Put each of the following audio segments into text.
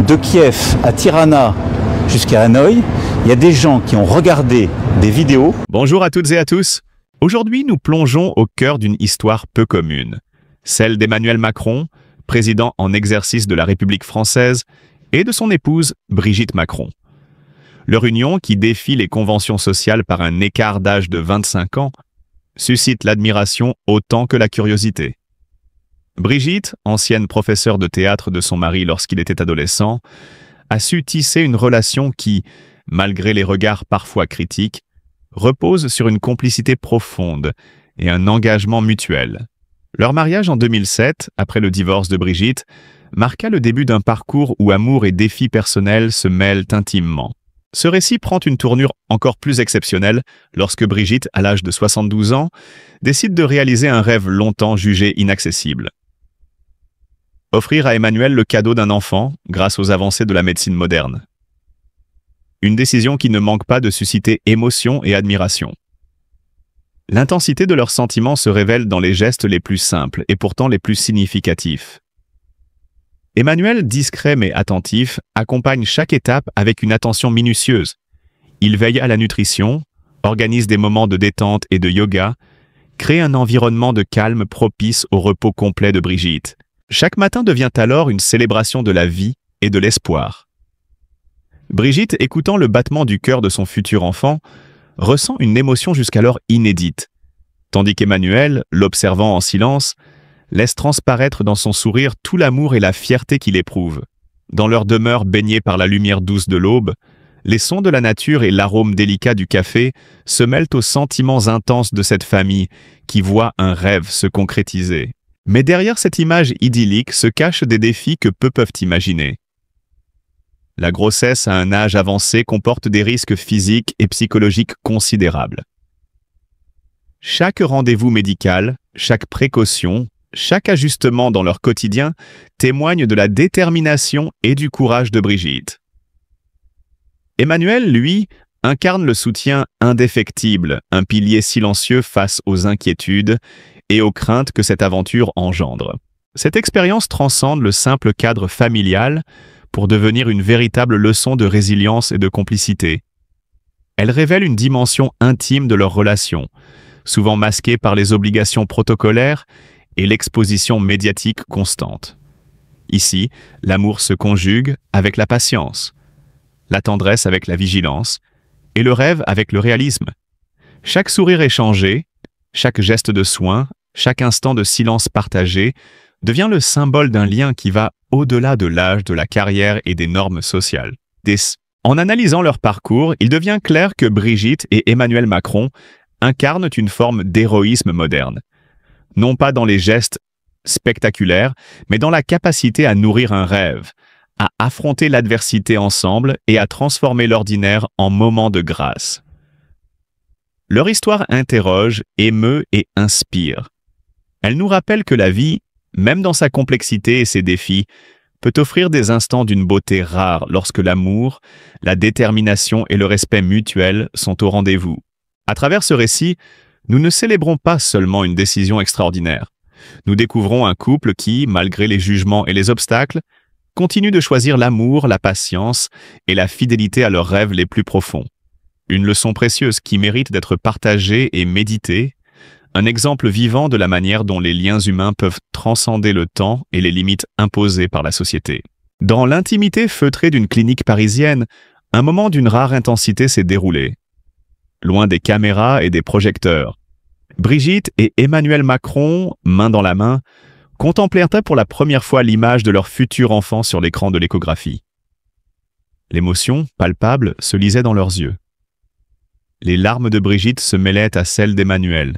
de Kiev à Tirana jusqu'à Hanoï, il y a des gens qui ont regardé des vidéos. Bonjour à toutes et à tous. Aujourd'hui, nous plongeons au cœur d'une histoire peu commune, celle d'Emmanuel Macron, président en exercice de la République française, et de son épouse Brigitte Macron. Leur union, qui défie les conventions sociales par un écart d'âge de 25 ans, suscite l'admiration autant que la curiosité. Brigitte, ancienne professeure de théâtre de son mari lorsqu'il était adolescent, a su tisser une relation qui, malgré les regards parfois critiques, repose sur une complicité profonde et un engagement mutuel. Leur mariage en 2007, après le divorce de Brigitte, marqua le début d'un parcours où amour et défis personnels se mêlent intimement. Ce récit prend une tournure encore plus exceptionnelle lorsque Brigitte, à l'âge de 72 ans, décide de réaliser un rêve longtemps jugé inaccessible. Offrir à Emmanuel le cadeau d'un enfant grâce aux avancées de la médecine moderne. Une décision qui ne manque pas de susciter émotion et admiration. L'intensité de leurs sentiments se révèle dans les gestes les plus simples et pourtant les plus significatifs. Emmanuel, discret mais attentif, accompagne chaque étape avec une attention minutieuse. Il veille à la nutrition, organise des moments de détente et de yoga, crée un environnement de calme propice au repos complet de Brigitte. Chaque matin devient alors une célébration de la vie et de l'espoir. Brigitte, écoutant le battement du cœur de son futur enfant, ressent une émotion jusqu'alors inédite, tandis qu'Emmanuel, l'observant en silence, laisse transparaître dans son sourire tout l'amour et la fierté qu'il éprouve. Dans leur demeure baignée par la lumière douce de l'aube, les sons de la nature et l'arôme délicat du café se mêlent aux sentiments intenses de cette famille qui voit un rêve se concrétiser. Mais derrière cette image idyllique se cachent des défis que peu peuvent imaginer. La grossesse à un âge avancé comporte des risques physiques et psychologiques considérables. Chaque rendez-vous médical, chaque précaution, chaque ajustement dans leur quotidien témoigne de la détermination et du courage de Brigitte. Emmanuel, lui, incarne le soutien indéfectible, un pilier silencieux face aux inquiétudes et aux craintes que cette aventure engendre. Cette expérience transcende le simple cadre familial pour devenir une véritable leçon de résilience et de complicité. Elle révèle une dimension intime de leur relation, souvent masquée par les obligations protocolaires et l'exposition médiatique constante. Ici, l'amour se conjugue avec la patience, la tendresse avec la vigilance et le rêve avec le réalisme. Chaque sourire échangé, chaque geste de soin, chaque instant de silence partagé devient le symbole d'un lien qui va au-delà de l'âge, de la carrière et des normes sociales. En analysant leur parcours, il devient clair que Brigitte et Emmanuel Macron incarnent une forme d'héroïsme moderne. Non pas dans les gestes spectaculaires, mais dans la capacité à nourrir un rêve, à affronter l'adversité ensemble et à transformer l'ordinaire en moment de grâce. Leur histoire interroge, émeut et inspire. Elle nous rappelle que la vie, même dans sa complexité et ses défis, peut offrir des instants d'une beauté rare lorsque l'amour, la détermination et le respect mutuel sont au rendez-vous. À travers ce récit, nous ne célébrons pas seulement une décision extraordinaire. Nous découvrons un couple qui, malgré les jugements et les obstacles, continue de choisir l'amour, la patience et la fidélité à leurs rêves les plus profonds. Une leçon précieuse qui mérite d'être partagée et méditée, un exemple vivant de la manière dont les liens humains peuvent transcender le temps et les limites imposées par la société. Dans l'intimité feutrée d'une clinique parisienne, un moment d'une rare intensité s'est déroulé. Loin des caméras et des projecteurs, Brigitte et Emmanuel Macron, main dans la main, contemplèrent pour la première fois l'image de leur futur enfant sur l'écran de l'échographie. L'émotion, palpable, se lisait dans leurs yeux. Les larmes de Brigitte se mêlaient à celles d'Emmanuel,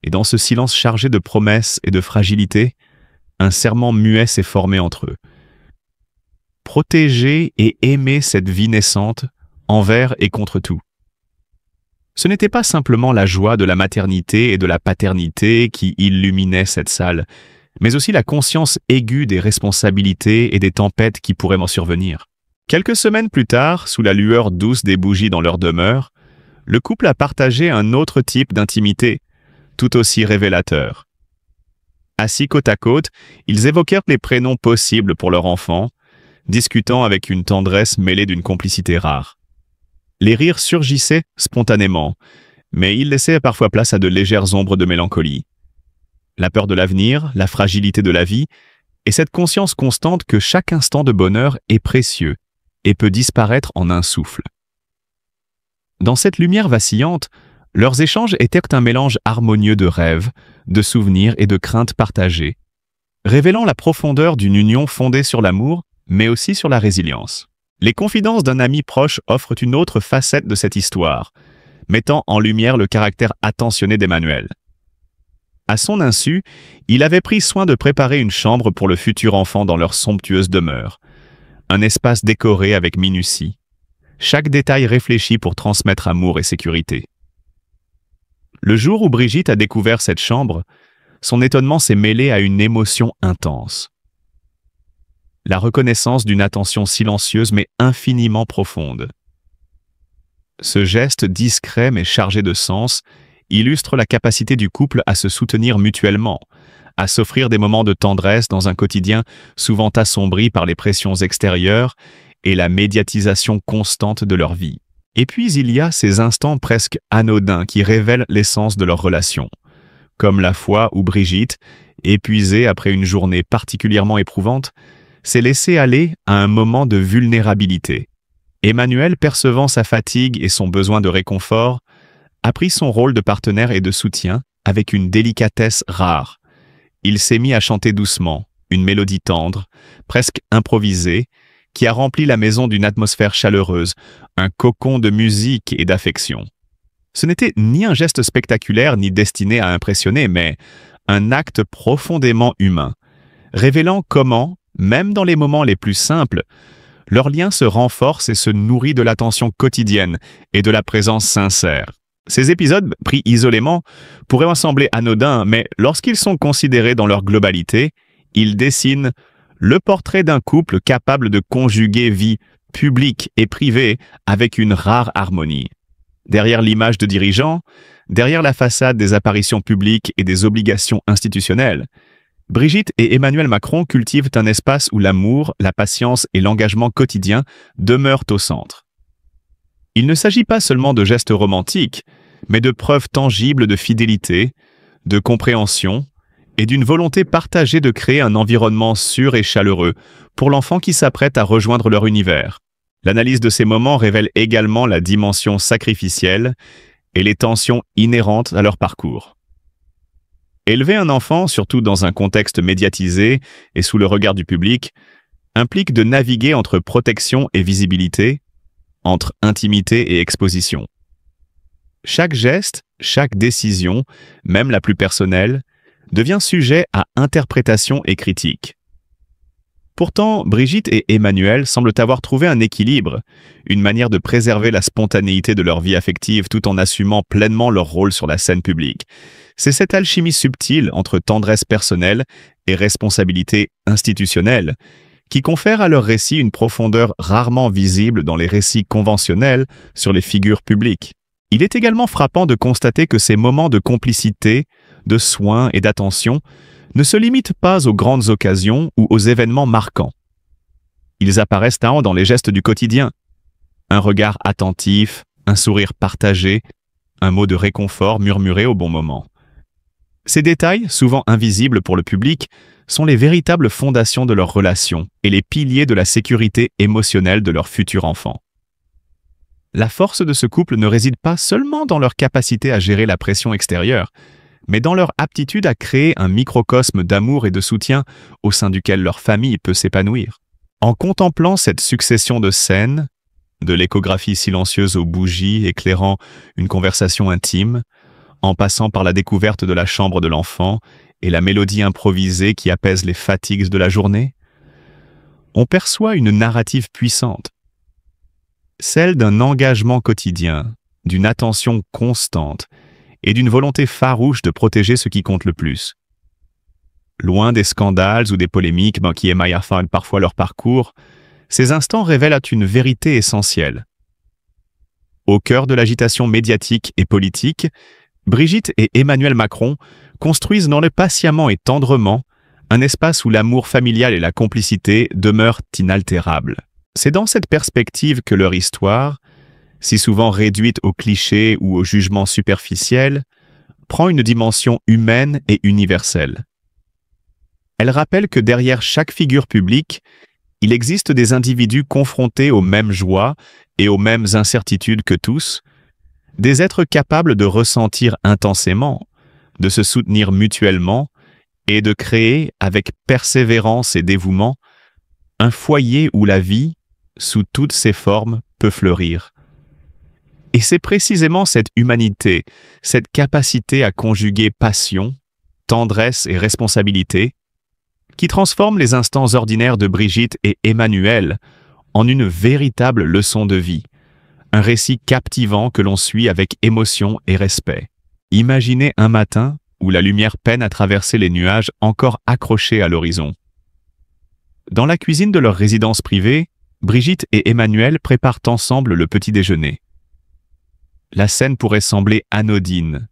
et dans ce silence chargé de promesses et de fragilité, un serment muet s'est formé entre eux. Protéger et aimer cette vie naissante, envers et contre tout. Ce n'était pas simplement la joie de la maternité et de la paternité qui illuminait cette salle, mais aussi la conscience aiguë des responsabilités et des tempêtes qui pourraient m'en survenir. Quelques semaines plus tard, sous la lueur douce des bougies dans leur demeure, le couple a partagé un autre type d'intimité, tout aussi révélateur. Assis côte à côte, ils évoquèrent les prénoms possibles pour leur enfant, discutant avec une tendresse mêlée d'une complicité rare. Les rires surgissaient spontanément, mais ils laissaient parfois place à de légères ombres de mélancolie. La peur de l'avenir, la fragilité de la vie, et cette conscience constante que chaque instant de bonheur est précieux et peut disparaître en un souffle. Dans cette lumière vacillante, leurs échanges étaient un mélange harmonieux de rêves, de souvenirs et de craintes partagées, révélant la profondeur d'une union fondée sur l'amour, mais aussi sur la résilience. Les confidences d'un ami proche offrent une autre facette de cette histoire, mettant en lumière le caractère attentionné d'Emmanuel. À son insu, il avait pris soin de préparer une chambre pour le futur enfant dans leur somptueuse demeure, un espace décoré avec minutie, chaque détail réfléchi pour transmettre amour et sécurité. Le jour où Brigitte a découvert cette chambre, son étonnement s'est mêlé à une émotion intense. La reconnaissance d'une attention silencieuse mais infiniment profonde. Ce geste discret mais chargé de sens illustre la capacité du couple à se soutenir mutuellement, à s'offrir des moments de tendresse dans un quotidien souvent assombri par les pressions extérieures et la médiatisation constante de leur vie. Et puis il y a ces instants presque anodins qui révèlent l'essence de leur relation, comme la fois où Brigitte, épuisée après une journée particulièrement éprouvante, s'est laissée aller à un moment de vulnérabilité. Emmanuel, percevant sa fatigue et son besoin de réconfort, a pris son rôle de partenaire et de soutien avec une délicatesse rare. Il s'est mis à chanter doucement, une mélodie tendre, presque improvisée, qui a rempli la maison d'une atmosphère chaleureuse, un cocon de musique et d'affection. Ce n'était ni un geste spectaculaire ni destiné à impressionner, mais un acte profondément humain, révélant comment, même dans les moments les plus simples, leur lien se renforce et se nourrit de l'attention quotidienne et de la présence sincère. Ces épisodes, pris isolément, pourraient en sembler anodins, mais lorsqu'ils sont considérés dans leur globalité, ils dessinent le portrait d'un couple capable de conjuguer vie publique et privée avec une rare harmonie. Derrière l'image de dirigeants, derrière la façade des apparitions publiques et des obligations institutionnelles, Brigitte et Emmanuel Macron cultivent un espace où l'amour, la patience et l'engagement quotidien demeurent au centre. Il ne s'agit pas seulement de gestes romantiques, mais de preuves tangibles de fidélité, de compréhension et d'une volonté partagée de créer un environnement sûr et chaleureux pour l'enfant qui s'apprête à rejoindre leur univers. L'analyse de ces moments révèle également la dimension sacrificielle et les tensions inhérentes à leur parcours. Élever un enfant, surtout dans un contexte médiatisé et sous le regard du public, implique de naviguer entre protection et visibilité, entre intimité et exposition. Chaque geste, chaque décision, même la plus personnelle, devient sujet à interprétation et critique. Pourtant, Brigitte et Emmanuel semblent avoir trouvé un équilibre, une manière de préserver la spontanéité de leur vie affective tout en assumant pleinement leur rôle sur la scène publique. C'est cette alchimie subtile entre tendresse personnelle et responsabilité institutionnelle qui confère à leur récit une profondeur rarement visible dans les récits conventionnels sur les figures publiques. Il est également frappant de constater que ces moments de complicité, de soins et d'attention ne se limitent pas aux grandes occasions ou aux événements marquants. Ils apparaissent dans les gestes du quotidien. Un regard attentif, un sourire partagé, un mot de réconfort murmuré au bon moment. Ces détails, souvent invisibles pour le public, sont les véritables fondations de leur relation et les piliers de la sécurité émotionnelle de leur futur enfant. La force de ce couple ne réside pas seulement dans leur capacité à gérer la pression extérieure, mais dans leur aptitude à créer un microcosme d'amour et de soutien au sein duquel leur famille peut s'épanouir. En contemplant cette succession de scènes, de l'échographie silencieuse aux bougies éclairant une conversation intime, en passant par la découverte de la chambre de l'enfant et la mélodie improvisée qui apaise les fatigues de la journée, on perçoit une narrative puissante, celle d'un engagement quotidien, d'une attention constante et d'une volonté farouche de protéger ce qui compte le plus. Loin des scandales ou des polémiques qui émaillent parfois leur parcours, ces instants révèlent une vérité essentielle. Au cœur de l'agitation médiatique et politique, Brigitte et Emmanuel Macron construisent patiemment et tendrement un espace où l'amour familial et la complicité demeurent inaltérables. C'est dans cette perspective que leur histoire, si souvent réduite aux clichés ou aux jugements superficiels, prend une dimension humaine et universelle. Elle rappelle que derrière chaque figure publique, il existe des individus confrontés aux mêmes joies et aux mêmes incertitudes que tous, des êtres capables de ressentir intensément, de se soutenir mutuellement et de créer, avec persévérance et dévouement, un foyer où la vie, sous toutes ses formes, peut fleurir. Et c'est précisément cette humanité, cette capacité à conjuguer passion, tendresse et responsabilité, qui transforme les instants ordinaires de Brigitte et Emmanuel en une véritable leçon de vie, un récit captivant que l'on suit avec émotion et respect. Imaginez un matin où la lumière peine à traverser les nuages encore accrochés à l'horizon. Dans la cuisine de leur résidence privée, Brigitte et Emmanuel préparent ensemble le petit déjeuner. La scène pourrait sembler anodine.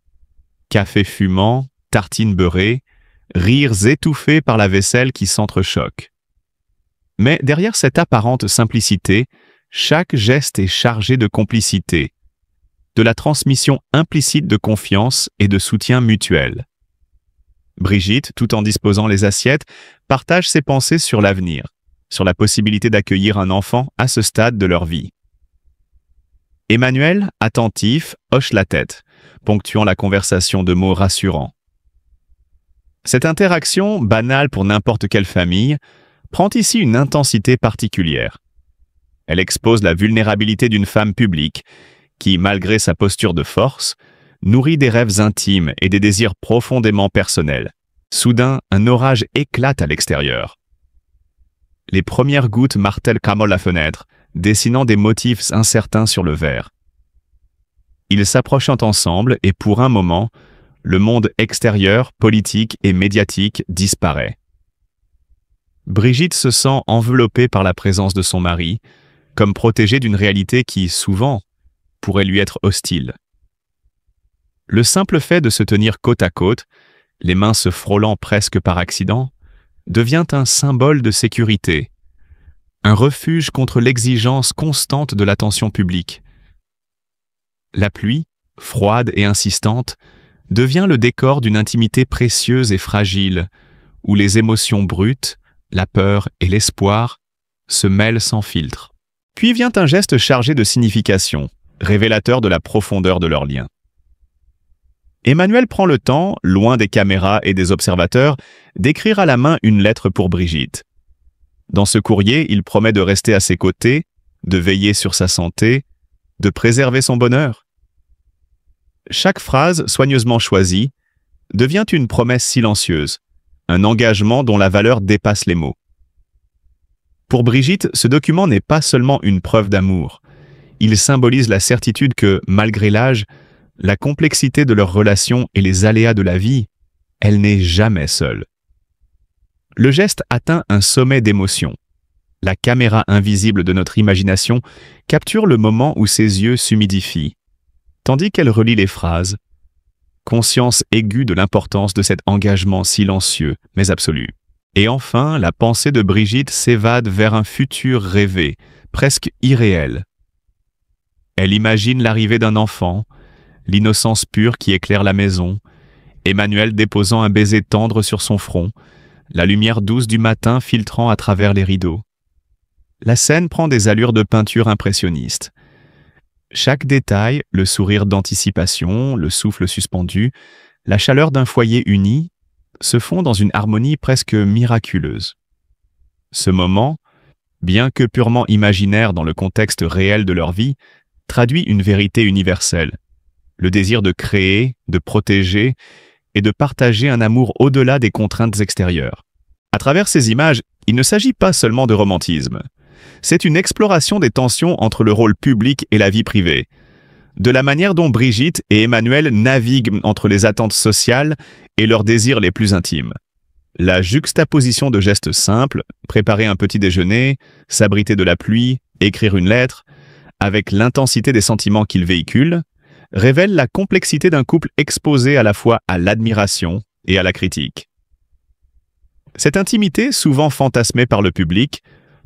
Café fumant, tartines beurrées, rires étouffés par la vaisselle qui s'entrechoque. Mais derrière cette apparente simplicité, chaque geste est chargé de complicité, de la transmission implicite de confiance et de soutien mutuel. Brigitte, tout en disposant les assiettes, partage ses pensées sur l'avenir, sur la possibilité d'accueillir un enfant à ce stade de leur vie. Emmanuel, attentif, hoche la tête, ponctuant la conversation de mots rassurants. Cette interaction, banale pour n'importe quelle famille, prend ici une intensité particulière. Elle expose la vulnérabilité d'une femme publique qui, malgré sa posture de force, nourrit des rêves intimes et des désirs profondément personnels. Soudain, un orage éclate à l'extérieur. Les premières gouttes martèlent comme la fenêtre, dessinant des motifs incertains sur le verre. Ils s'approchent ensemble et pour un moment, le monde extérieur, politique et médiatique disparaît. Brigitte se sent enveloppée par la présence de son mari, comme protégée d'une réalité qui, souvent, pourrait lui être hostile. Le simple fait de se tenir côte à côte, les mains se frôlant presque par accident, devient un symbole de sécurité, un refuge contre l'exigence constante de l'attention publique. La pluie, froide et insistante, devient le décor d'une intimité précieuse et fragile, où les émotions brutes, la peur et l'espoir se mêlent sans filtre. Puis vient un geste chargé de signification, révélateur de la profondeur de leur lien. Emmanuel prend le temps, loin des caméras et des observateurs, d'écrire à la main une lettre pour Brigitte. Dans ce courrier, il promet de rester à ses côtés, de veiller sur sa santé, de préserver son bonheur. Chaque phrase, soigneusement choisie, devient une promesse silencieuse, un engagement dont la valeur dépasse les mots. Pour Brigitte, ce document n'est pas seulement une preuve d'amour. Il symbolise la certitude que, malgré l'âge, la complexité de leur relation et les aléas de la vie, elle n'est jamais seule. Le geste atteint un sommet d'émotion. La caméra invisible de notre imagination capture le moment où ses yeux s'humidifient, tandis qu'elle relit les phrases, conscience aiguë de l'importance de cet engagement silencieux mais absolu. Et enfin, la pensée de Brigitte s'évade vers un futur rêvé, presque irréel. Elle imagine l'arrivée d'un enfant, l'innocence pure qui éclaire la maison, Emmanuel déposant un baiser tendre sur son front, la lumière douce du matin filtrant à travers les rideaux. La scène prend des allures de peinture impressionniste. Chaque détail, le sourire d'anticipation, le souffle suspendu, la chaleur d'un foyer uni, se font dans une harmonie presque miraculeuse. Ce moment, bien que purement imaginaire dans le contexte réel de leur vie, traduit une vérité universelle, le désir de créer, de protéger et de partager un amour au-delà des contraintes extérieures. À travers ces images, il ne s'agit pas seulement de romantisme. C'est une exploration des tensions entre le rôle public et la vie privée, de la manière dont Brigitte et Emmanuel naviguent entre les attentes sociales et leurs désirs les plus intimes. La juxtaposition de gestes simples, préparer un petit déjeuner, s'abriter de la pluie, écrire une lettre, avec l'intensité des sentiments qu'ils véhiculent, révèle la complexité d'un couple exposé à la fois à l'admiration et à la critique. Cette intimité, souvent fantasmée par le public,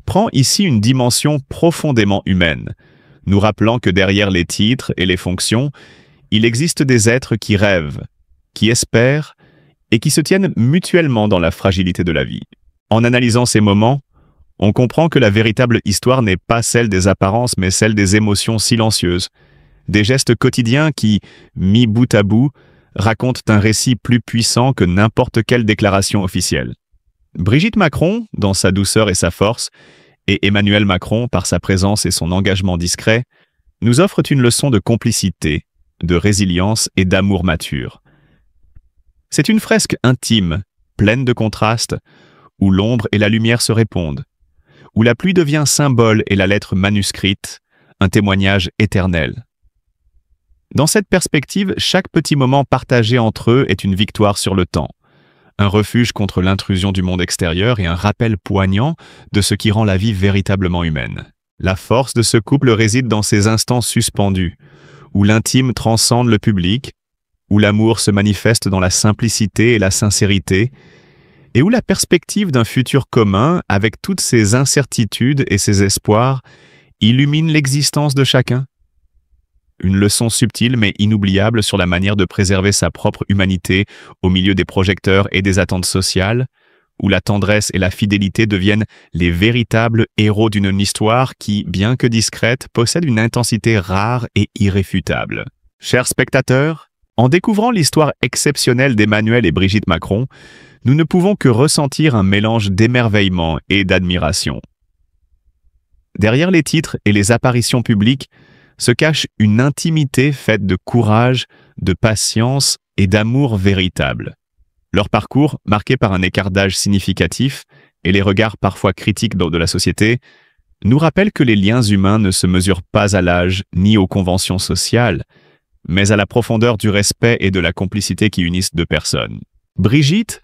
prend ici une dimension profondément humaine, nous rappelant que derrière les titres et les fonctions, il existe des êtres qui rêvent, qui espèrent et qui se tiennent mutuellement dans la fragilité de la vie. En analysant ces moments, on comprend que la véritable histoire n'est pas celle des apparences, mais celle des émotions silencieuses, des gestes quotidiens qui, mis bout à bout, racontent un récit plus puissant que n'importe quelle déclaration officielle. Brigitte Macron, dans sa douceur et sa force, et Emmanuel Macron, par sa présence et son engagement discret, nous offrent une leçon de complicité, de résilience et d'amour mature. C'est une fresque intime, pleine de contrastes, où l'ombre et la lumière se répondent, où la pluie devient symbole et la lettre manuscrite, un témoignage éternel. Dans cette perspective, chaque petit moment partagé entre eux est une victoire sur le temps, un refuge contre l'intrusion du monde extérieur et un rappel poignant de ce qui rend la vie véritablement humaine. La force de ce couple réside dans ces instants suspendus, où l'intime transcende le public, où l'amour se manifeste dans la simplicité et la sincérité, et où la perspective d'un futur commun, avec toutes ses incertitudes et ses espoirs, illumine l'existence de chacun. Une leçon subtile mais inoubliable sur la manière de préserver sa propre humanité au milieu des projecteurs et des attentes sociales, où la tendresse et la fidélité deviennent les véritables héros d'une histoire qui, bien que discrète, possède une intensité rare et irréfutable. Chers spectateurs, en découvrant l'histoire exceptionnelle d'Emmanuel et Brigitte Macron, nous ne pouvons que ressentir un mélange d'émerveillement et d'admiration. Derrière les titres et les apparitions publiques se cache une intimité faite de courage, de patience et d'amour véritable. Leur parcours, marqué par un écart d'âge significatif et les regards parfois critiques de la société, nous rappellent que les liens humains ne se mesurent pas à l'âge ni aux conventions sociales, mais à la profondeur du respect et de la complicité qui unissent deux personnes. Brigitte,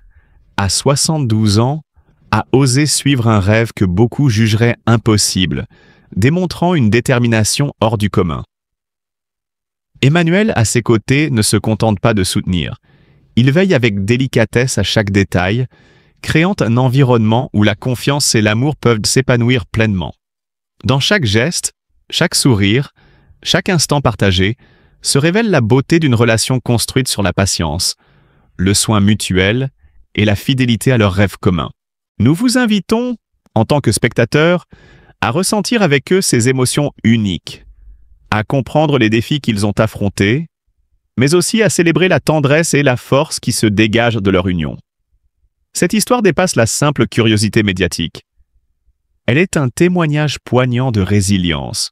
à 72 ans, a osé suivre un rêve que beaucoup jugeraient impossible, démontrant une détermination hors du commun. Emmanuel, à ses côtés, ne se contente pas de soutenir. Il veille avec délicatesse à chaque détail, créant un environnement où la confiance et l'amour peuvent s'épanouir pleinement. Dans chaque geste, chaque sourire, chaque instant partagé, se révèle la beauté d'une relation construite sur la patience, le soin mutuel et la fidélité à leurs rêves communs. Nous vous invitons, en tant que spectateurs, à ressentir avec eux ces émotions uniques, à comprendre les défis qu'ils ont affrontés, mais aussi à célébrer la tendresse et la force qui se dégagent de leur union. Cette histoire dépasse la simple curiosité médiatique. Elle est un témoignage poignant de résilience,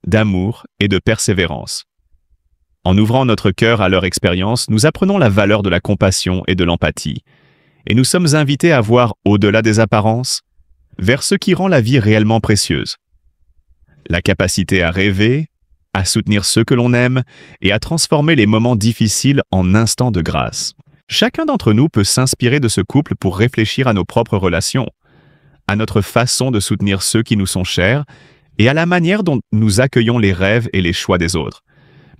d'amour et de persévérance. En ouvrant notre cœur à leur expérience, nous apprenons la valeur de la compassion et de l'empathie, et nous sommes invités à voir au-delà des apparences, vers ce qui rend la vie réellement précieuse. La capacité à rêver, à soutenir ceux que l'on aime et à transformer les moments difficiles en instants de grâce. Chacun d'entre nous peut s'inspirer de ce couple pour réfléchir à nos propres relations, à notre façon de soutenir ceux qui nous sont chers et à la manière dont nous accueillons les rêves et les choix des autres,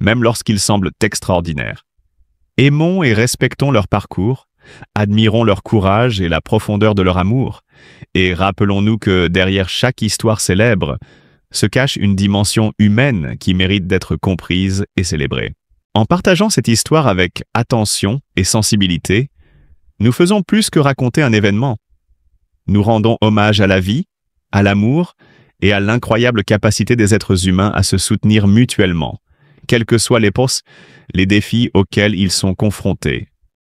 même lorsqu'ils semblent extraordinaires. Aimons et respectons leur parcours, admirons leur courage et la profondeur de leur amour, et rappelons-nous que derrière chaque histoire célèbre se cache une dimension humaine qui mérite d'être comprise et célébrée. En partageant cette histoire avec attention et sensibilité, nous faisons plus que raconter un événement. Nous rendons hommage à la vie, à l'amour et à l'incroyable capacité des êtres humains à se soutenir mutuellement, quels que soient les défis auxquels ils sont confrontés.